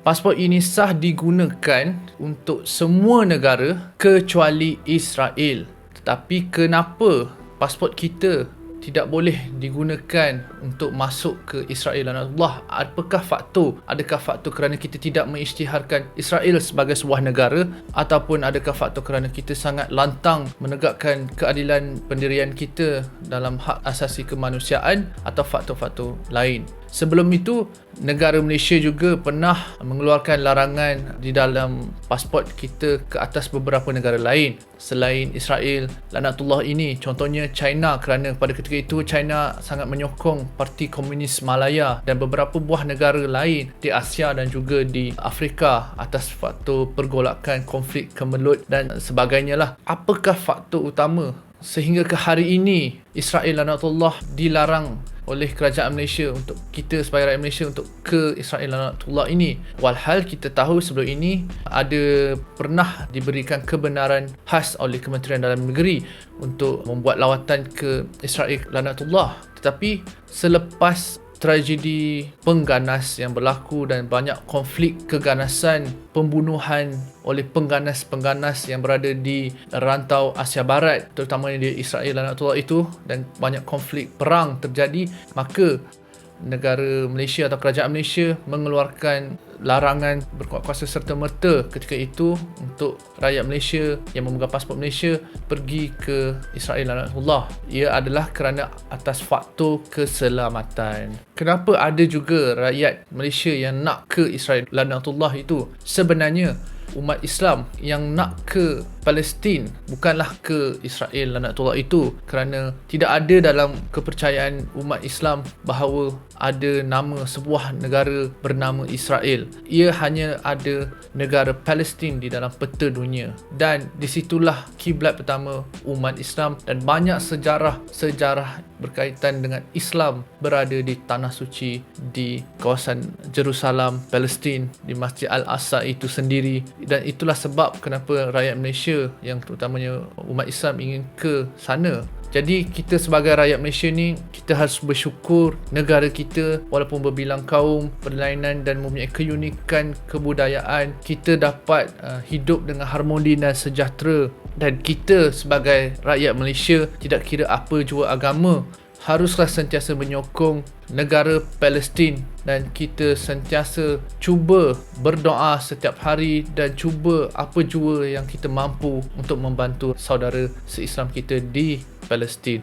Pasport ini sah digunakan untuk semua negara kecuali Israel. Tetapi kenapa pasport kita tidak boleh digunakan untuk masuk ke Israel? Allah, apakah faktor? Adakah faktor kerana kita tidak mengisytiharkan Israel sebagai sebuah negara, ataupun adakah faktor kerana kita sangat lantang menegakkan keadilan pendirian kita dalam hak asasi kemanusiaan, atau faktor-faktor lain? Sebelum itu, negara Malaysia juga pernah mengeluarkan larangan di dalam pasport kita ke atas beberapa negara lain selain Israel laknatullah ini. Contohnya China, kerana pada ketika itu China sangat menyokong Parti Komunis Malaya dan beberapa buah negara lain di Asia dan juga di Afrika atas faktor pergolakan, konflik kemelut dan sebagainya lah. Apakah faktor utama sehingga ke hari ini Israel laknatullah dilarang oleh kerajaan Malaysia untuk kita sebagai rakyat Malaysia untuk ke Israel laknatullah ini? Walhal kita tahu sebelum ini ada pernah diberikan kebenaran khas oleh Kementerian Dalam Negeri untuk membuat lawatan ke Israel laknatullah. Tetapi selepas tragedi pengganas yang berlaku dan banyak konflik keganasan, pembunuhan oleh pengganas-pengganas yang berada di rantau Asia Barat, terutamanya di Israel laknatullah itu, dan banyak konflik perang terjadi, maka negara Malaysia atau kerajaan Malaysia mengeluarkan larangan berkuat kuasa serta-merta ketika itu untuk rakyat Malaysia yang memegang pasport Malaysia pergi ke Israel laknatullah. Ia adalah kerana atas faktor keselamatan. Kenapa ada juga rakyat Malaysia yang nak ke Israel laknatullah itu? Sebenarnya umat Islam yang nak ke Palestin bukanlah ke Israel laknatullah itu, kerana tidak ada dalam kepercayaan umat Islam bahawa ada nama sebuah negara bernama Israel. Ia hanya ada negara Palestin di dalam peta dunia, dan disitulah kiblat pertama umat Islam, dan banyak sejarah berkaitan dengan Islam berada di tanah suci di kawasan Jerusalem, Palestin, di Masjid Al-Aqsa itu sendiri. Dan itulah sebab kenapa rakyat Malaysia yang terutamanya umat Islam ingin ke sana. Jadi kita sebagai rakyat Malaysia ni, kita harus bersyukur negara kita walaupun berbilang kaum, berlainan dan mempunyai keunikan kebudayaan, kita dapat hidup dengan harmoni dan sejahtera. Dan kita sebagai rakyat Malaysia, tidak kira apa jua agama, haruslah sentiasa menyokong negara Palestin, dan kita sentiasa cuba berdoa setiap hari dan cuba apa jua yang kita mampu untuk membantu saudara se-Islam kita di Palestin.